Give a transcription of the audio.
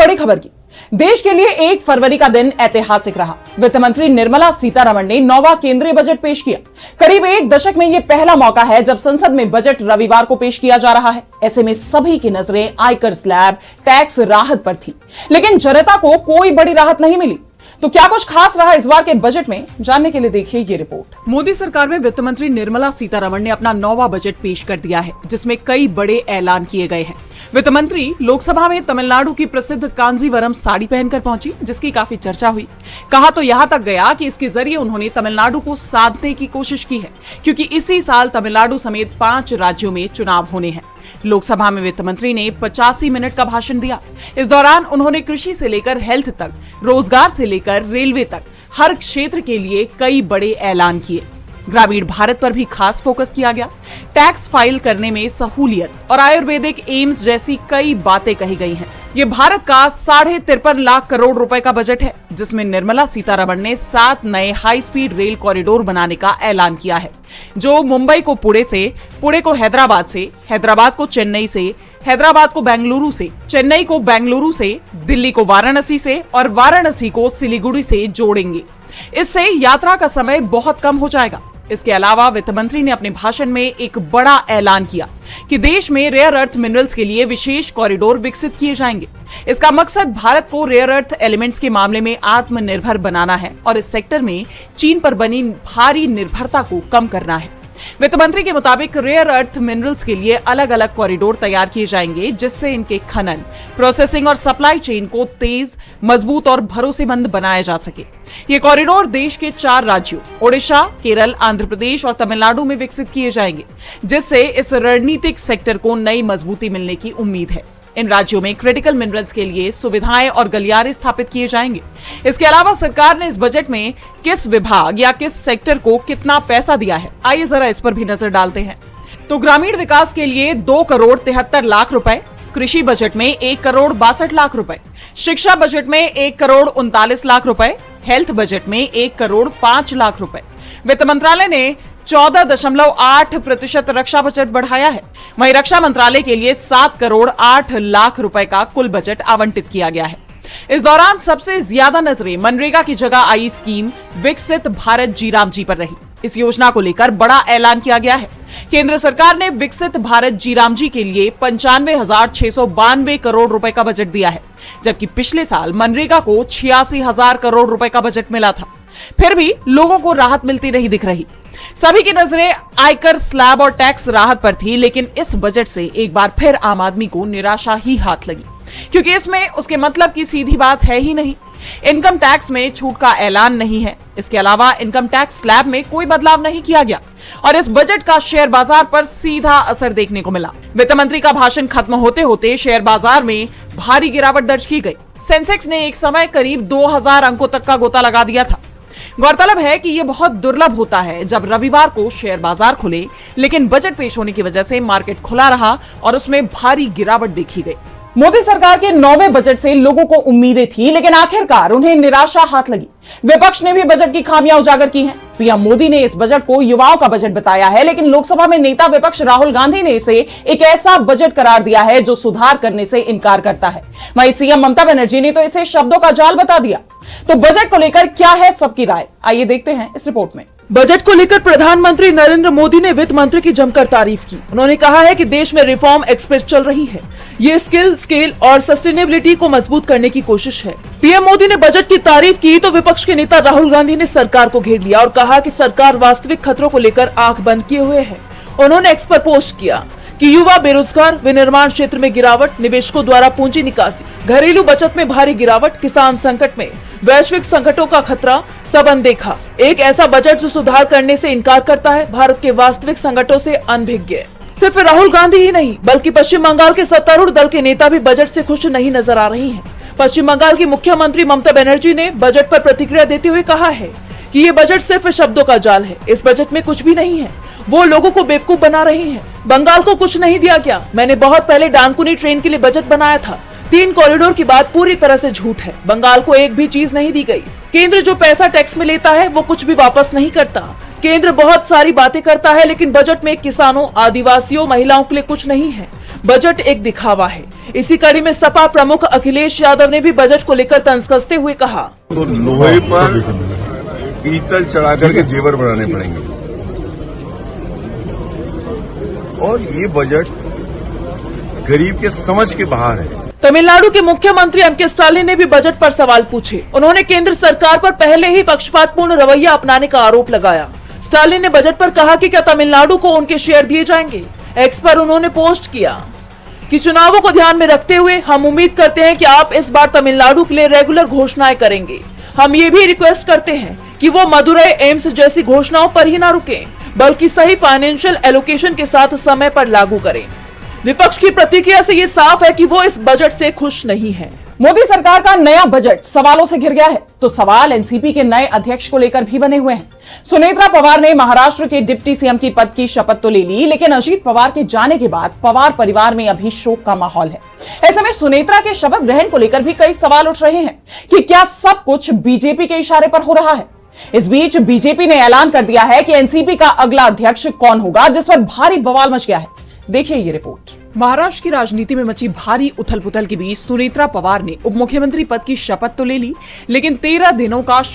बड़ी खबर की। देश के लिए 1 फरवरी का दिन ऐतिहासिक रहा। वित्त मंत्री निर्मला सीतारमण ने 9वां केंद्रीय बजट पेश किया। करीब 1 दशक में यह पहला मौका है जब संसद में बजट रविवार को पेश किया जा रहा है। ऐसे में सभी की नजरें आयकर स्लैब, टैक्स राहत पर थी, लेकिन जनता को कोई बड़ी राहत नहीं मिली। तो क्या कुछ खास रहा इस बार के बजट में, जानने के लिए देखिए ये रिपोर्ट। मोदी सरकार में वित्त मंत्री निर्मला सीतारमण ने अपना 9वां बजट पेश कर दिया है, जिसमें कई बड़े ऐलान किए गए हैं। वित्त मंत्री लोकसभा में तमिलनाडु की प्रसिद्ध कांजीवरम साड़ी पहनकर पहुंची, जिसकी काफी चर्चा हुई। कहा तो यहां तक गया कि इसके जरिए उन्होंने तमिलनाडु को साधने की कोशिश की है, क्योंकि इसी साल तमिलनाडु समेत 5 राज्यों में चुनाव होने हैं। लोकसभा में वित्त मंत्री ने 85 मिनट का भाषण दिया। इस दौरान उन्होंने कृषि से लेकर हेल्थ तक, रोजगार से लेकर रेलवे तक हर क्षेत्र के लिए कई बड़े ऐलान किए। ग्रामीण भारत पर भी खास फोकस किया गया। टैक्स फाइल करने में सहूलियत और आयुर्वेदिक एम्स जैसी कई बातें कही गई हैं। ये भारत का 53.5 लाख करोड़ रुपए का बजट है, जिसमें निर्मला सीतारमण ने 7 नए हाई स्पीड रेल कॉरिडोर बनाने का ऐलान किया है, जो मुंबई को पुणे से, पुणे को हैदराबाद से, हैदराबाद को चेन्नई से, हैदराबाद को बेंगलुरु से, चेन्नई को बेंगलुरु से, दिल्ली को वाराणसी से और वाराणसी को सिलीगुड़ी से जोड़ेंगे। इससे यात्रा का समय बहुत कम हो जाएगा। इसके अलावा वित्त मंत्री ने अपने भाषण में एक बड़ा ऐलान किया कि देश में रेयर अर्थ मिनरल्स के लिए विशेष कॉरिडोर विकसित किए जाएंगे। इसका मकसद भारत को रेयर अर्थ एलिमेंट्स के मामले में आत्मनिर्भर बनाना है और इस सेक्टर में चीन पर बनी भारी निर्भरता को कम करना है। वित्त मंत्री के मुताबिक रेयर अर्थ मिनरल्स के लिए अलग अलग कॉरिडोर तैयार किए जाएंगे, जिससे इनके खनन, प्रोसेसिंग और सप्लाई चेन को तेज, मजबूत और भरोसेमंद बनाया जा सके। ये कॉरिडोर देश के 4 राज्यों ओडिशा, केरल, आंध्र प्रदेश और तमिलनाडु में विकसित किए जाएंगे, जिससे इस रणनीतिक सेक्टर को नई मजबूती मिलने की उम्मीद है। इन राज्यों में क्रिटिकल मिनरल्स के लिए सुविधाएं और गलियारे स्थापित किए जाएंगे। इसके अलावा सरकार ने इस बजट में किस विभाग या किस सेक्टर को कितना पैसा दिया है, आइए जरा इस पर भी नजर डालते हैं। तो ग्रामीण विकास के लिए 2 करोड़ 73 लाख रुपए, कृषि बजट में 1 करोड़ 62 लाख रुपए, शिक्षा बजट में 1 करोड़ 39 लाख रुपए, हेल्थ बजट में 1 करोड़ 5 लाख रुपए। वित्त मंत्रालय ने 14.8% रक्षा बजट बढ़ाया है। वहीं रक्षा मंत्रालय के लिए 7 करोड़ 8 लाख रुपए का कुल बजट आवंटित किया गया है। इस दौरान सबसे ज्यादा नजरें मनरेगा की जगह आई स्कीम विकसित भारत जी राम जी पर रही। इस योजना को लेकर बड़ा ऐलान किया गया है। केंद्र सरकार ने विकसित भारत जी राम जी के लिए 95,692 करोड़ रुपए का बजट दिया है, जबकि पिछले साल मनरेगा को 86,000 करोड़ रुपए का बजट मिला था। फिर भी लोगों को राहत मिलती नहीं दिख रही। सभी की नजरें आयकर स्लैब और टैक्स राहत पर थी, लेकिन इस बजट से एक बार फिर आम आदमी को निराशा ही हाथ लगी, क्योंकि इसमें उसके मतलब की सीधी बात है ही नहीं। इनकम टैक्स में छूट का ऐलान नहीं है। इसके अलावा इनकम टैक्स स्लैब में कोई बदलाव नहीं किया गया और इस बजट का शेयर बाजार पर सीधा असर देखने को मिला। वित्त मंत्री का भाषण खत्म होते होते शेयर बाजार में भारी गिरावट दर्ज की गई। सेंसेक्स ने एक समय करीब 2000 अंकों तक का गोता लगा दिया था। गौरतलब है कि यह बहुत दुर्लभ होता है जब रविवार को शेयर बाजार खुले, लेकिन बजट पेश होने की वजह से मार्केट खुला रहा और उसमें भारी गिरावट देखी गई। मोदी सरकार के 9वें बजट से लोगों को उम्मीदें थी, लेकिन आखिरकार उन्हें निराशा हाथ लगी। विपक्ष ने भी बजट की खामियां उजागर की हैं। पीएम मोदी ने इस बजट को युवाओं का बजट बताया है, लेकिन लोकसभा में नेता विपक्ष राहुल गांधी ने इसे एक ऐसा बजट करार दिया है जो सुधार करने से इनकार करता है। वहीं सीएम ममता बनर्जी ने तो इसे शब्दों का जाल बता दिया। तो बजट को लेकर क्या है सबकी राय, आइए देखते हैं इस रिपोर्ट में। बजट को लेकर प्रधानमंत्री नरेंद्र मोदी ने वित्त मंत्री की जमकर तारीफ की। उन्होंने कहा है कि देश में रिफॉर्म एक्सप्रेस चल रही है। ये स्केल और सस्टेनेबिलिटी को मजबूत करने की कोशिश है। पीएम मोदी ने बजट की तारीफ की तो विपक्ष के नेता राहुल गांधी ने सरकार को घेर लिया और कहा कि सरकार वास्तविक खतरों को लेकर आंख बंद किए हुए है। उन्होंने एक्स पर पोस्ट किया कि युवा बेरोजगार, विनिर्माण क्षेत्र में गिरावट, निवेशकों द्वारा पूंजी निकासी, घरेलू बचत में भारी गिरावट, किसान संकट में, वैश्विक संकटों का खतरा, सब अनदेखा। एक ऐसा बजट जो सुधार करने से इनकार करता है, भारत के वास्तविक संकटों से अनभिज्ञ। सिर्फ राहुल गांधी ही नहीं, बल्कि पश्चिम बंगाल के सत्तारूढ़ दल के नेता भी बजट से खुश नहीं नजर आ रही हैं। पश्चिम बंगाल की मुख्यमंत्री ममता बनर्जी ने बजट पर प्रतिक्रिया देते हुए कहा है कि ये बजट सिर्फ शब्दों का जाल है। इस बजट में कुछ भी नहीं है। वो लोगों को बेवकूफ बना रही हैं। बंगाल को कुछ नहीं दिया गया। मैंने बहुत पहले डानकुनी ट्रेन के लिए बजट बनाया था। 3 कॉरिडोर की बात पूरी तरह से झूठ है। बंगाल को एक भी चीज नहीं दी गई। केंद्र जो पैसा टैक्स में लेता है वो कुछ भी वापस नहीं करता। केंद्र बहुत सारी बातें करता है, लेकिन बजट में किसानों, आदिवासियों, महिलाओं के लिए कुछ नहीं है। बजट एक दिखावा है। इसी कड़ी में सपा प्रमुख अखिलेश यादव ने भी बजट को लेकर तंज कसते हुए कहा, तो लोहे पर पीतल चढ़ा करके जेवर बनाने पड़ेंगे और ये बजट गरीब के समझ के बाहर है। तमिलनाडु के मुख्यमंत्री एम.के. स्टालिन ने भी बजट पर सवाल पूछे। उन्होंने केंद्र सरकार पर पहले ही पक्षपातपूर्ण रवैया अपनाने का आरोप लगाया। स्टालिन ने बजट पर कहा कि क्या तमिलनाडु को उनके शेयर दिए जाएंगे। एक्स पर उन्होंने पोस्ट किया कि चुनावों को ध्यान में रखते हुए हम उम्मीद करते हैं कि आप इस बार तमिलनाडु के लिए रेगुलर घोषणाएं करेंगे। हम ये भी रिक्वेस्ट करते हैं कि वो मदुरई एम्स जैसी घोषणाओं पर ही न रुकें, बल्कि सही फाइनेंशियल एलोकेशन के साथ समय पर लागू करें। विपक्ष की प्रतिक्रिया से ये साफ है कि वो इस बजट से खुश नहीं है। मोदी सरकार का नया बजट सवालों से घिर गया है, तो सवाल एनसीपी के नए अध्यक्ष को लेकर भी बने हुए हैं। सुनेत्रा पवार ने महाराष्ट्र के डिप्टी सीएम की पद की शपथ तो ले ली, लेकिन अजीत पवार के जाने के बाद पवार परिवार में अभी शोक का माहौल है। ऐसे में सुनेत्रा के शपथ ग्रहण को लेकर भी कई सवाल उठ रहे हैं कि क्या सब कुछ बीजेपी के इशारे पर हो रहा है। इस बीच बीजेपी ने ऐलान कर दिया है कि एनसीपी का अगला अध्यक्ष कौन होगा, जिस पर भारी बवाल मच गया है। देखिए ये रिपोर्ट। महाराष्ट्र की राजनीति में मची भारी उथल पुथल के बीच सुनेत्रा पवार ने उप मुख्यमंत्री पद की शपथ तो ले ली, लेकिन 13 दिनों का